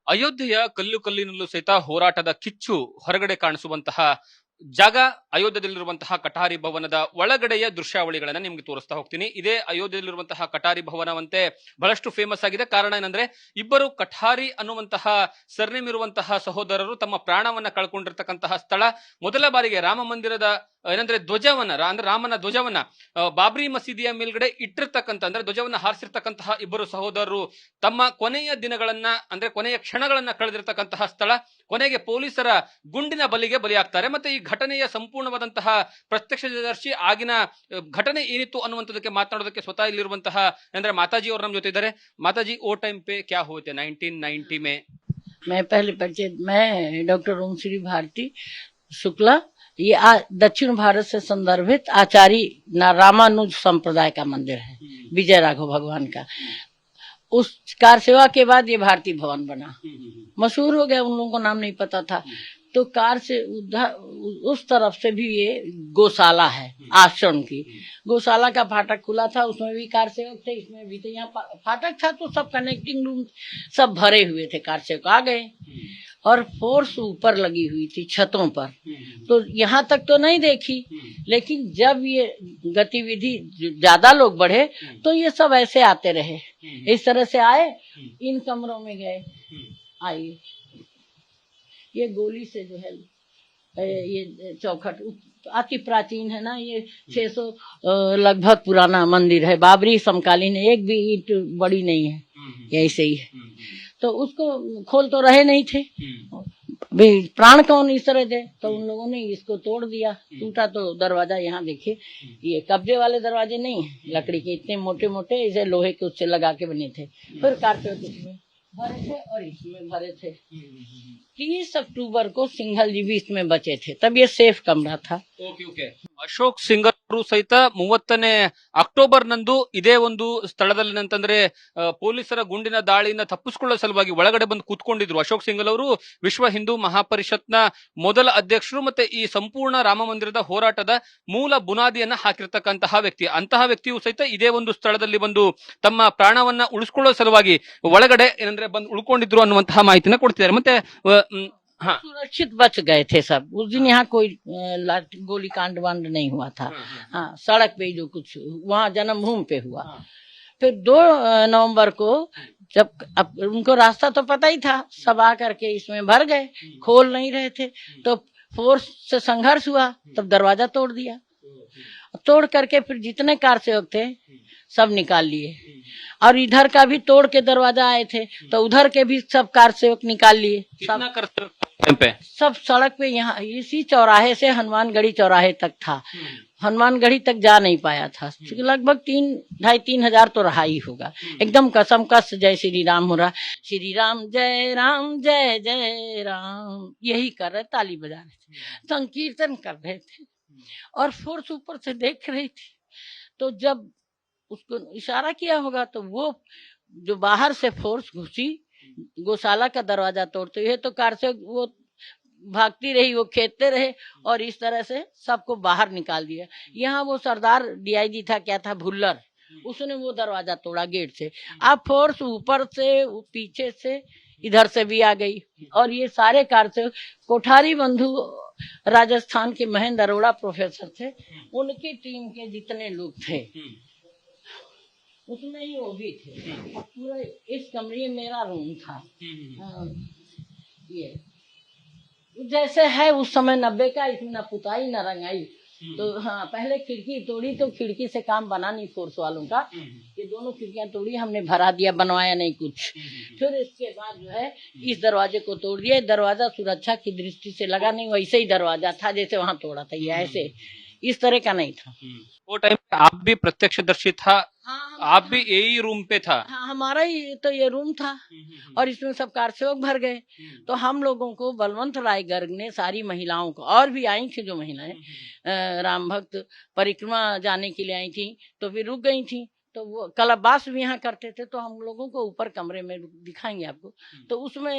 ಅಯೋಧ್ಯೆಯ ಕಲ್ಲು ಕಲ್ಲಿನಲ್ಲೂ ಸಹಿತ ಹೋರಾಟದ ಕಿಚ್ಚು ಹೊರಗಡೆ ಕಾಣಿಸುವಂತಹ ಜಾಗ ಅಯೋಧ್ಯೆಯಲ್ಲಿರುವಂತಹ ಕಟಾರಿ ಭವನದ ಒಳಗಡೆಯ ದೃಶ್ಯಾವಳಿಗಳನ್ನ ನಿಮ್ಗೆ ತೋರಿಸ್ತಾ ಹೋಗ್ತೀನಿ. ಇದೇ ಅಯೋಧ್ಯೆಯಲ್ಲಿರುವಂತಹ ಕಟಾರಿ ಭವನವಂತೆ ಬಹಳಷ್ಟು ಫೇಮಸ್ ಆಗಿದೆ. ಕಾರಣ ಏನಂದ್ರೆ ಇಬ್ಬರು ಕಠಾರಿ ಅನ್ನುವಂತಹ ಸರ್ನೇಮ್ ಇರುವಂತಹ ಸಹೋದರರು ತಮ್ಮ ಪ್ರಾಣವನ್ನ ಕಳ್ಕೊಂಡಿರ್ತಕ್ಕಂತಹ ಸ್ಥಳ. ಮೊದಲ ಬಾರಿಗೆ ರಾಮ ಮಂದಿರದ ಏನಂದ್ರೆ ಧ್ವಜವನ್ನ ಅಂದ್ರೆ ರಾಮನ ಧ್ವಜವನ್ನ ಬಾಬ್ರಿ ಮಸೀದಿಯ ಮೇಲ್ಗಡೆ ಇಟ್ಟಿರ್ತಕ್ಕಂಥ ಅಂದ್ರೆ ಧ್ವಜವನ್ನ ಹಾರಿಸಿರ್ತಕ್ಕಂತಹ ಇಬ್ಬರು ಸಹೋದರರು ತಮ್ಮ ಕೊನೆಯ ದಿನಗಳನ್ನ ಅಂದ್ರೆ ಕೊನೆಯ ಕ್ಷಣಗಳನ್ನ ಕಳೆದಿರ್ತಕ್ಕಂತಹ ಸ್ಥಳ. ಕೊನೆಗೆ ಪೊಲೀಸರ ಗುಂಡಿನ ಬಲಿಗೆ ಬಲಿಯಾಗ್ತಾರೆ. ಮತ್ತೆ ಈ ಘಟನೆಯ ಸಂಪೂರ್ಣವಾದಂತಹ ಪ್ರತ್ಯಕ್ಷದರ್ಶಿ ಆಗಿನ ಘಟನೆ ಏನಿತ್ತು ಅನ್ನುವಂಥದ್ದಕ್ಕೆ ಮಾತನಾಡೋದಕ್ಕೆ ಸ್ವತಃ ಇಲ್ಲಿರುವಂತಹ ಅಂದ್ರೆ ಮಾತಾಜಿ ಅವರು ನಮ್ಮ ಜೊತೆ ಇದ್ದಾರೆ. ಮಾತಾಜಿ, ಓ ಟೈಮ್ ಪೇ ಕ್ಯಾ ಹೋತೆ 1990 में? मैं पहले परिचय, मैं डॉक्टर ओमश्री भारती शुक्ला, ये दक्षिण भारत से संदर्भित आचार्य रामानुज संप्रदाय का मंदिर है, विजय राघव भगवान का। उस कार सेवा के बाद ये भारतीय भवन बना, मशहूर हो गया, उन लोगों को नाम नहीं पता था। तो कार से उधर उस तरफ से भी ये गौशाला है, आश्रम की गौशाला का फाटक खुला था, उसमें भी कार सेवक थे, इसमें भी थे। यहाँ फाटक था तो सब कनेक्टिंग रूम सब भरे हुए थे, कार सेवक आ गए और फोर्स ऊपर लगी हुई थी छतों पर। तो यहाँ तक तो नहीं देखी, लेकिन जब ये गतिविधि ज्यादा लोग बढ़े तो ये सब ऐसे आते रहे, इस तरह से आए, इन कमरों में गए। आइए, ये गोली से जो है ये चौखट अति प्राचीन है ना, ये 600 लगभग पुराना मंदिर है, बाबरी समकालीन, एक भी ईंट बड़ी नहीं है, ऐसे ही है। तो उसको खोल तो रहे नहीं थे, प्राण कौन इस तरह दे, तो उन लोगों ने इसको तोड़ दिया। टूटा तो दरवाजा यहाँ देखिए, ये कब्जे वाले दरवाजे नहीं है, लकड़ी के इतने मोटे मोटे, इसे लोहे के उससे लगा के बने थे। फिर कारपेट इसमें भरे थे और इसमें भरे थे। 30 अक्टूबर को सिंघल जी भी इसमें बचे थे, तब ये सेफ कमरा था। ಓಕೆ. ಅಶೋಕ್ ಸಿಂಗಲ್ ಅವರು ಸಹಿತ 30ನೇ ಅಕ್ಟೋಬರ್ ನಂದು ಇದೇ ಒಂದು ಸ್ಥಳದಲ್ಲಿ ಅಂತಂದ್ರೆ ಪೊಲೀಸರ ಗುಂಡಿನ ದಾಳಿಯಿಂದ ತಪ್ಪಿಸಿಕೊಳ್ಳೋ ಸಲುವಾಗಿ ಒಳಗಡೆ ಬಂದು ಕೂತ್ಕೊಂಡಿದ್ರು. ಅಶೋಕ್ ಸಿಂಗಲ್ ಅವರು ವಿಶ್ವ ಹಿಂದೂ ಮಹಾಪರಿಷತ್ನ ಮೊದಲ ಅಧ್ಯಕ್ಷರು, ಮತ್ತೆ ಈ ಸಂಪೂರ್ಣ ರಾಮ ಮಂದಿರದ ಹೋರಾಟದ ಮೂಲ ಬುನಾದಿಯನ್ನ ಹಾಕಿರ್ತಕ್ಕಂತಹ ವ್ಯಕ್ತಿ. ಅಂತಹ ವ್ಯಕ್ತಿಯು ಸಹಿತ ಇದೇ ಒಂದು ಸ್ಥಳದಲ್ಲಿ ಬಂದು ತಮ್ಮ ಪ್ರಾಣವನ್ನ ಉಳಿಸ್ಕೊಳ್ಳೋ ಸಲುವಾಗಿ ಒಳಗಡೆ ಏನಂದ್ರೆ ಬಂದು ಉಳ್ಕೊಂಡಿದ್ರು ಅನ್ನುವಂತಹ ಮಾಹಿತಿನ ಕೊಡ್ತಿದ್ದಾರೆ. ಮತ್ತೆ हाँ, सुरक्षित बच गए थे सब। उस दिन यहाँ कोई गोली कांड वांड नहीं हुआ था। हाँ, सड़क पे जो कुछ वहाँ जन्मभूमि पे हुआ। फिर 2 नवंबर को जब अब उनको रास्ता तो पता ही था, सब आ करके इसमें भर गए, खोल नहीं रहे थे, तो फोर्स से संघर्ष हुआ, तब दरवाजा तोड़ दिया। तोड़ करके फिर जितने कार सेवक थे सब निकाल लिए, और इधर का भी तोड़ के दरवाजा आए थे, तो उधर के भी सब कार सेवक निकाल लिए। सब सड़क पे यहाँ इसी चौराहे से हनुमानगढ़ी चौराहे तक था, हनुमानगढ़ी तक जा नहीं पाया था। लगभग 2,500-3 हजार तो रहा ही होगा। एकदम कसम कस जय श्री राम हो रहा, श्री राम जय जय राम, यही कर रहे, ताली बजा रहे थे, संकीर्तन कर रहे थे, और फोर्स ऊपर से देख रही थी। तो जब उसको इशारा किया होगा तो वो जो बाहर से फोर्स घुसी, गौशाला का दरवाजा तोड़ते हुए, तो कार से वो भागती रही, वो खेदते रहे, और इस तरह से सबको बाहर निकाल दिया। यहाँ वो सरदार DIG था, क्या था, भुल्लर, उसने वो दरवाजा तोड़ा गेट से। अब फोर्स ऊपर से, पीछे से, इधर से भी आ गई, और ये सारे कार से कोठारी बंधु राजस्थान के महेंद्र अरोड़ा प्रोफेसर थे, उनकी टीम के जितने लोग थे उसमें ही वो भी थे। पूरा इस कमरे में मेरा रूम था। ये जैसे है उस समय 90 का, इसमें न पुताई न रंगाई। तो हाँ, पहले खिड़की तोड़ी, तो खिड़की से काम बना नहीं फोर्स वालों का, ये दोनों खिड़कियां तोड़ी, हमने भरा दिया, बनवाया नहीं कुछ। फिर इसके बाद जो है इस दरवाजे को तोड़ दिया। दरवाजा सुरक्षा की दृष्टि से लगा नहीं, वैसे ही दरवाजा था जैसे वहां तोड़ा था, ये ऐसे इस तरह का नहीं था। वो टाइम आप भी प्रत्यक्षदर्शी था? हाँ, आप भी यही रूम पे था? हाँ, हमारा ही तो ये रूम था, और इसमें सब कार सेवक भर गए। तो हम लोगों को बलवंत राय गर्ग ने, सारी महिलाओं को, और भी आई थी जो महिलाएं राम भक्त परिक्रमा जाने के लिए आई थी, तो फिर रुक गई थी। तो वो कलबास भी यहाँ करते थे, तो हम लोगों को ऊपर कमरे में दिखाएंगे आपको, तो उसमें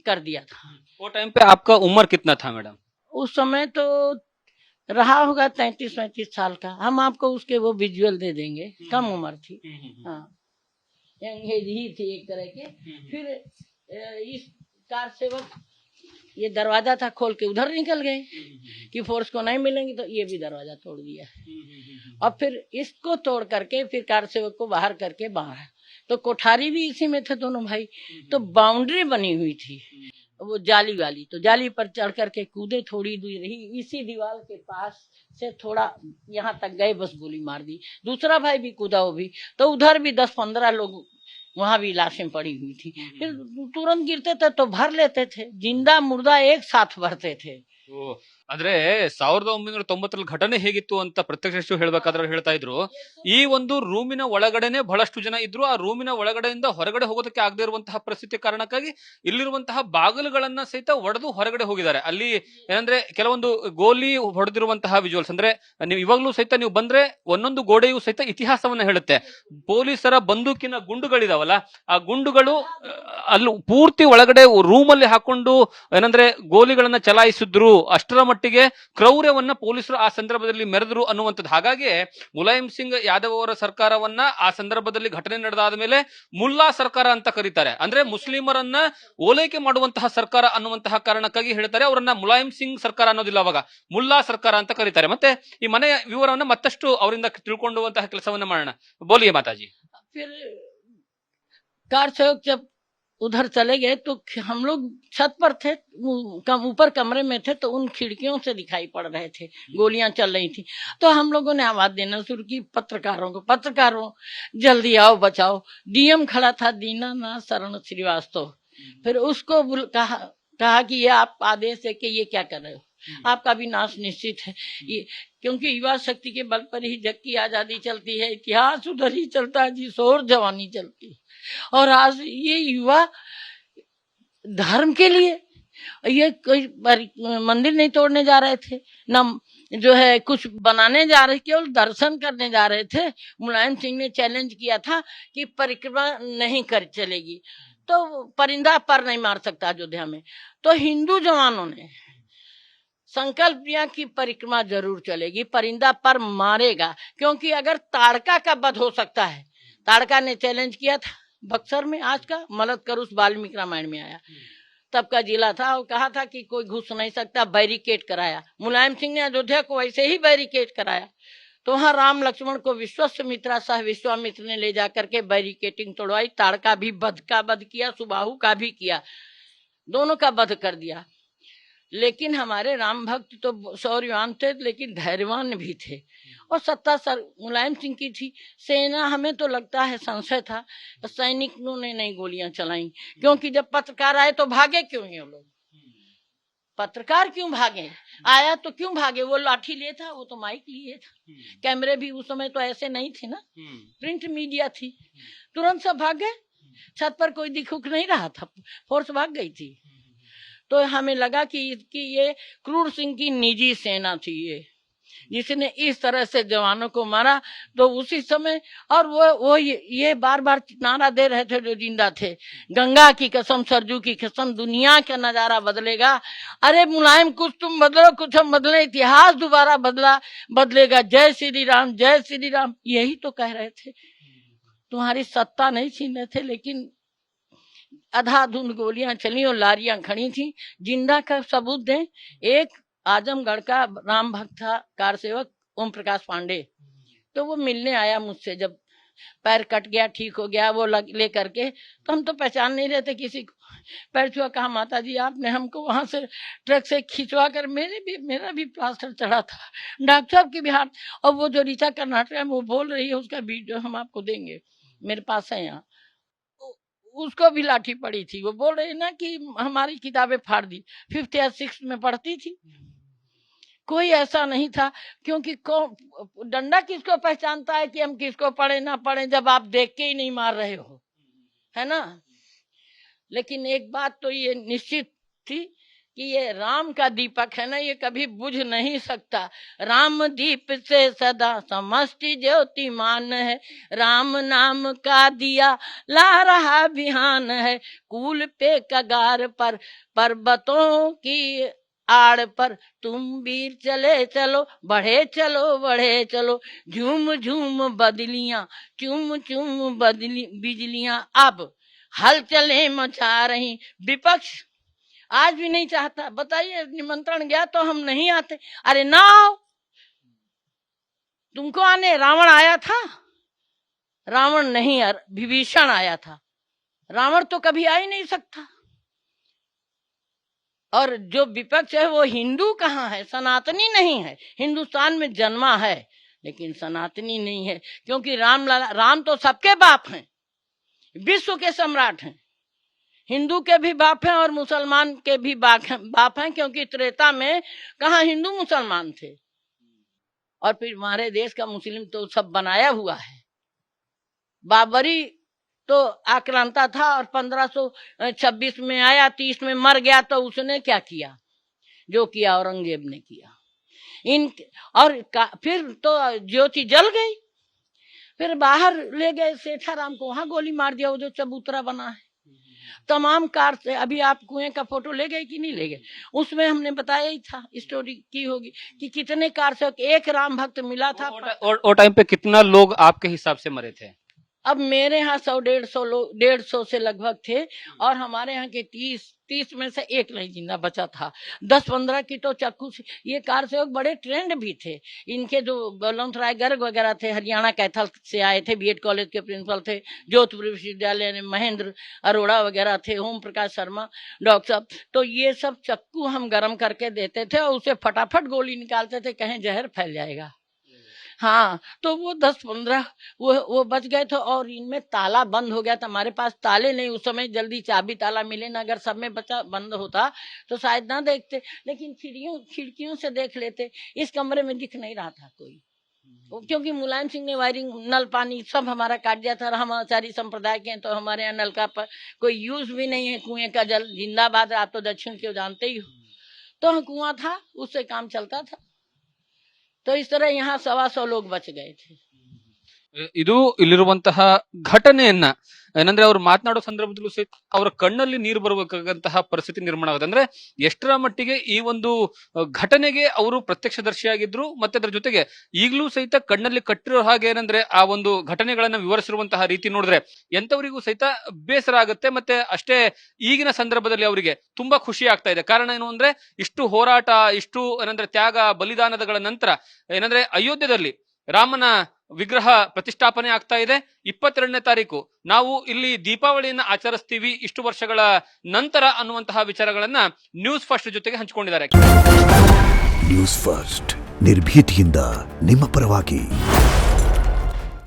कर दिया था। वो टाइम पे आपका उम्र कितना था मैडम? उस समय तो रहा होगा 33-35 साल का। हम आपको उसके वो विजुअल दे देंगे, कम उम्र थी। हाँ, यंग एज ही थी एक तरह के। फिर इस कार सेवक ये दरवाजा था खोल के उधर निकल गए कि फोर्स को नहीं मिलेंगे, तो ये भी दरवाजा तोड़ दिया। और फिर इसको तोड़ करके फिर कार सेवक को बाहर करके बाहर, तो कोठारी भी इसी में थे दोनों भाई। तो बाउंड्री बनी हुई थी वो जाली वाली, तो जाली पर चढ़ करके कूदे, थोड़ी दूर रही, इसी दीवार के पास से थोड़ा यहाँ तक गए, बस गोली मार दी। दूसरा भाई भी कूदा, वो भी, तो उधर भी 10-15 लोग, वहां भी लाशें पड़ी हुई थी। फिर तुरंत गिरते थे तो भर लेते थे, जिंदा मुर्दा एक साथ भरते थे। ಅಂದ್ರೆ 1990 ಘಟನೆ ಹೇಗಿತ್ತು ಅಂತ ಪ್ರತ್ಯಕ್ಷ ಹೇಳ್ಬೇಕಾದ್ರೆ ಹೇಳ್ತಾ ಇದ್ರು, ಈ ಒಂದು ರೂಮಿನ ಒಳಗಡೆನೆ ಬಹಳಷ್ಟು ಜನ ಇದ್ರು. ಆ ರೂಮಿನ ಒಳಗಡೆಯಿಂದ ಹೊರಗಡೆ ಹೋಗೋದಕ್ಕೆ ಆಗದೆ ಇರುವಂತಹ ಪರಿಸ್ಥಿತಿ ಕಾರಣಕ್ಕಾಗಿ ಇಲ್ಲಿರುವಂತಹ ಬಾಗಿಲುಗಳನ್ನ ಸಹಿತ ಒಡೆದು ಹೊರಗಡೆ ಹೋಗಿದ್ದಾರೆ. ಅಲ್ಲಿ ಏನಂದ್ರೆ ಕೆಲವೊಂದು ಗೋಲಿ ಹೊಡೆದಿರುವಂತಹ ವಿಜುವಲ್ಸ್, ಅಂದ್ರೆ ನೀವು ಇವಾಗ್ಲೂ ಸಹಿತ ನೀವು ಬಂದ್ರೆ ಒಂದೊಂದು ಗೋಡೆಯೂ ಸಹಿತ ಇತಿಹಾಸವನ್ನ ಹೇಳುತ್ತೆ. ಪೊಲೀಸರ ಬಂದೂಕಿನ ಗುಂಡುಗಳಿದಾವಲ್ಲ, ಆ ಗುಂಡುಗಳು ಅಲ್ಲಿ ಪೂರ್ತಿ ಒಳಗಡೆ ರೂಮ್ ಅಲ್ಲಿ ಹಾಕೊಂಡು ಏನಂದ್ರೆ ಗೋಲಿಗಳನ್ನ ಚಲಾಯಿಸಿದ್ರು. ಅಷ್ಟರ ಮಟ್ಟಿಗೆ ಕ್ರೌರ್ಯವನ್ನ ಪೊಲೀಸರು ಆ ಸಂದರ್ಭದಲ್ಲಿ ಮೆರೆದ್ರು ಅನ್ನುವಂಥದ್ದು. ಹಾಗಾಗಿ ಮುಲಾಯಂ ಸಿಂಗ್ ಯಾದವ್ ಅವರ ಸರ್ಕಾರವನ್ನ ಆ ಸಂದರ್ಭದಲ್ಲಿ ಘಟನೆ ನಡೆದಾದ ಮೇಲೆ ಮುಲ್ಲಾ ಸರ್ಕಾರ ಅಂತ ಕರೀತಾರೆ. ಅಂದ್ರೆ ಮುಸ್ಲಿಮರನ್ನ ಓಲೈಕೆ ಮಾಡುವಂತಹ ಸರ್ಕಾರ ಅನ್ನುವಂತಹ ಕಾರಣಕ್ಕಾಗಿ ಹೇಳ್ತಾರೆ. ಅವರನ್ನ ಮುಲಾಯಂ ಸಿಂಗ್ ಸರ್ಕಾರ ಅನ್ನೋದಿಲ್ಲ, ಅವಾಗ ಮುಲ್ಲಾ ಸರ್ಕಾರ ಅಂತ ಕರೀತಾರೆ. ಮತ್ತೆ ಈ ಮನೆಯ ವಿವರವನ್ನ ಮತ್ತಷ್ಟು ಅವರಿಂದ ತಿಳ್ಕೊಳ್ಳುವಂತಹ ಕೆಲಸವನ್ನ ಮಾಡೋಣ. ಬೋಲಿಯೇ ಮಾತಾಜಿ. फिर कार सेवक जब उधर चले गए तो हम लोग छत पर थे, ऊपर कमरे में थे, तो उन खिड़कियों से दिखाई पड़ रहे थे गोलियां चल रही थी। तो हम लोगों ने आवाज देना शुरू की पत्रकारों को, पत्रकारों जल्दी आओ बचाओ। डीएम खड़ा था, दीनानाथ शरण श्रीवास्तव। फिर उसको कहा कि ये आप आदेश है कि ये क्या कर रहे हो, आपका भी नाश निश्चित है। ये क्योंकि युवा शक्ति के बल पर ही जग की आजादी चलती है, इतिहास उधर ही चलता है जिस ओर जवानी चलती है। और आज ये युवा धर्म के लिए ये कोई मंदिर नहीं तोड़ने जा रहे थे, न जो है कुछ बनाने जा रहे, केवल दर्शन करने जा रहे थे। मुलायम सिंह ने चैलेंज किया था कि परिक्रमा नहीं कर चलेगी, तो परिंदा पर नहीं मार सकता अयोध्या में। तो हिंदू जवानों ने संकल्प लिया कि परिक्रमा जरूर चलेगी, परिंदा पर मारेगा। क्योंकि अगर ताड़का का वध हो सकता है, ताड़का ने चैलेंज किया था बक्सर में, आज का मलद कर उस वाल्मीकि रामायण में आया, तब का जिला था, और कहा था कि कोई घुस नहीं सकता, बैरिकेड कराया। मुलायम सिंह ने अयोध्या को वैसे ही बैरिकेड कराया। तो वहां राम लक्ष्मण को विश्वामित्रा सह विश्वामित्र ने ले जाकर के बैरिकेटिंग तोड़वाई। ताड़का भी वध का वध किया, सुबाहु का भी किया, दोनों का वध कर दिया। लेकिन हमारे राम भक्त तो शौर्यवान थे, लेकिन धैर्यवान भी थे। और सत्ता सर मुलायम सिंह की थी। सेना, हमें तो लगता है संशय था, सैनिकों ने नहीं गोलियां चलाई, क्योंकि जब पत्रकार आए तो भागे क्यों ये लोग? पत्रकार क्यों भागे? आया तो क्यों भागे? वो लाठी लिए था, वो तो माइक लिए था। कैमरे भी उस समय तो ऐसे नहीं थे ना, प्रिंट मीडिया थी, तुरंत सब भाग गए। छत पर कोई दिखुक नहीं रहा था, फोर्स भाग गई थी। तो हमें लगा कि ये क्रूर सिंह की निजी सेना थी, ये जिसने इस तरह से जवानों को मारा। तो उसी समय, और वो ये बार बार नारा दे रहे थे जो जिंदा थे, गंगा की कसम, सरजू की कसम, दुनिया का नजारा बदलेगा। अरे मुलायम, कुछ तुम बदलो, कुछ हम बदले, इतिहास दोबारा बदलेगा। जय श्री राम, जय श्री राम, यही तो कह रहे थे। तुम्हारी सत्ता नहीं छीन रहे थे, लेकिन अंधाधुंध गोलियां चली और लारियां खड़ी थी। जिंदा का सबूत दें, एक आजमगढ़ का राम भक्त था, कार सेवक ओम प्रकाश पांडे, तो वो मिलने आया मुझसे। जब पैर कट गया, ठीक हो गया, वो ले करके, तो हम तो पहचान नहीं रहे थे किसी को। पैर छुआ, कहा माता जी आपने हमको वहां से ट्रक से खिंचवा कर, मेरा भी प्लास्टर चढ़ा था, डॉक्टर साहब की भी हाथ। और वो जो रीचा कर्नाटक में वो बोल रही है, उसका वीडियो हम आपको देंगे, मेरे पास है यहाँ। उसको भी लाठी पड़ी थी। वो बोल रही ना कि हमारी किताबें फाड़ दी, 5th या 6th में पढ़ती थी। कोई ऐसा नहीं था, क्योंकि डंडा किसको पहचानता है कि हम किसको पढ़े ना पढ़े, जब आप देख के ही नहीं मार रहे हो, है ना। लेकिन एक बात तो ये निश्चित थी कि ये राम का दीपक है ना, ये कभी बुझ नहीं सकता। राम दीप से सदा समष्टि ज्योतिमान है, राम नाम का दिया ला रहा बिहान है। कूल पे कगार पर, पर्वतों की आड़ पर, तुम वीर चले चलो, बढ़े चलो, बढ़े चलो। झूम झूम बदलियां, चूम चूम बदली बिजलियां, अब हलचलें मचा रही विपक्ष आज भी नहीं चाहता। बताइए, निमंत्रण गया तो हम नहीं आते। अरे ना आओ, तुमको आने। रावण आया था? रावण नहीं, विभीषण आया था। रावण तो कभी आ ही नहीं सकता। और जो विपक्ष है वो हिंदू कहाँ है, सनातनी नहीं है। हिंदुस्तान में जन्मा है लेकिन सनातनी नहीं है, क्योंकि राम तो सबके बाप हैं, विश्व के सम्राट हैं। हिंदू के भी बाप हैं और मुसलमान के भी बाप हैं, क्योंकि त्रेता में कहाँ हिंदू मुसलमान थे। और फिर हमारे देश का मुस्लिम तो सब बनाया हुआ है। बाबरी तो आक्रांता था और 1526 में आया, 30 में मर गया। तो उसने क्या किया? जो किया औरंगजेब ने किया। फिर तो ज्योति जल गई। फिर बाहर ले गए सेठाराम को, वहां गोली मार दिया, वो जो चबूतरा बना है। तमाम कार से, अभी आप कुएं का फोटो ले गए कि नहीं ले गए? उसमें हमने बताया ही था, स्टोरी की होगी कि कितने कार से एक राम भक्त मिला था। और टाइम पे कितना लोग आपके हिसाब से मरे थे? अब मेरे यहाँ 100-150 लोग, 150 से लगभग थे। और हमारे यहाँ के 30 में से एक नहीं जिंदा बचा था। 10-15 की तो चाकू से, ये कार से बड़े ट्रेंड भी थे। इनके जो बलवंत राय गर्ग वगैरह थे, हरियाणा कैथल से आए थे, बीएड कॉलेज के प्रिंसिपल थे, जोधपुर विश्वविद्यालय में महेंद्र अरोड़ा वगैरह थे, ओम प्रकाश शर्मा डॉक्टर साहब। तो ये सब चक्कू हम गर्म करके देते थे और उसे फटाफट गोली निकालते थे, कहीं जहर फैल जाएगा। हाँ, तो वो 10-15 वो बच गए थे। और इनमें ताला बंद हो गया था। हमारे पास ताले नहीं उस समय, जल्दी चाबी ताला मिले ना। अगर सब में बचा बंद होता तो शायद ना देखते, लेकिन खिड़कियों से देख लेते। इस कमरे में दिख नहीं रहा था कोई, क्योंकि मुलायम सिंह ने वायरिंग, नल पानी सब हमारा काट दिया था। हम आचार्य संप्रदाय के हैं तो हमारे यहाँ नल का कोई यूज भी नहीं है। कुएं का जल जिंदाबाद, आप तो दक्षिण के जानते ही हो। तो कुआं था, उससे काम चलता था। तो इस तरह यहाँ 125 लोग बच गए थे। ಇದು ಇಲ್ಲಿರುವಂತಹ ಘಟನೆಯನ್ನ ಏನಂದ್ರೆ ಅವ್ರು ಮಾತನಾಡೋ ಸಂದರ್ಭದಲ್ಲೂ ಸಹಿತ ಅವರ ಕಣ್ಣಲ್ಲಿ ನೀರು ಬರಬೇಕಾದಂತಹ ಪರಿಸ್ಥಿತಿ ನಿರ್ಮಾಣ ಆಗುತ್ತೆ. ಅಂದ್ರೆ ಎಷ್ಟರ ಮಟ್ಟಿಗೆ ಈ ಒಂದು ಘಟನೆಗೆ ಅವರು ಪ್ರತ್ಯಕ್ಷದರ್ಶಿಯಾಗಿದ್ರು, ಮತ್ತೆ ಅದರ ಜೊತೆಗೆ ಈಗಲೂ ಸಹಿತ ಕಣ್ಣಲ್ಲಿ ಕಟ್ಟಿರೋ ಹಾಗೆ ಏನಂದ್ರೆ ಆ ಒಂದು ಘಟನೆಗಳನ್ನ ವಿವರಿಸಿರುವಂತಹ ರೀತಿ ನೋಡಿದ್ರೆ ಎಂತವರಿಗೂ ಸಹಿತ ಬೇಸರ ಆಗುತ್ತೆ. ಮತ್ತೆ ಅಷ್ಟೇ ಈಗಿನ ಸಂದರ್ಭದಲ್ಲಿ ಅವರಿಗೆ ತುಂಬಾ ಖುಷಿ ಆಗ್ತಾ ಇದೆ. ಕಾರಣ ಏನು ಅಂದ್ರೆ ಇಷ್ಟು ಹೋರಾಟ, ಇಷ್ಟು ಏನಂದ್ರೆ ತ್ಯಾಗ ಬಲಿದಾನಗಳ ನಂತರ ಏನಂದ್ರೆ ಅಯೋಧ್ಯದಲ್ಲಿ ರಾಮನ ವಿಗ್ರಹ ಪ್ರತಿಷ್ಠಾಪನೆ ಆಗ್ತಾ ಇದೆ. 22ನೇ ತಾರೀಕು ನಾವು ಇಲ್ಲಿ ದೀಪಾವಳಿಯನ್ನ ಆಚರಿಸ್ತೀವಿ ಇಷ್ಟು ವರ್ಷಗಳ ನಂತರ ಅನ್ನುವಂತಹ ವಿಚಾರಗಳನ್ನ ನ್ಯೂಸ್ ಫಸ್ಟ್ ಜೊತೆಗೆ ಹಂಚಿಕೊಂಡಿದ್ದಾರೆ. ನ್ಯೂಸ್ ಫಸ್ಟ್, ನಿರ್ಭೀತಿಯಿಂದ ನಿಮ್ಮ ಪರವಾಗಿ.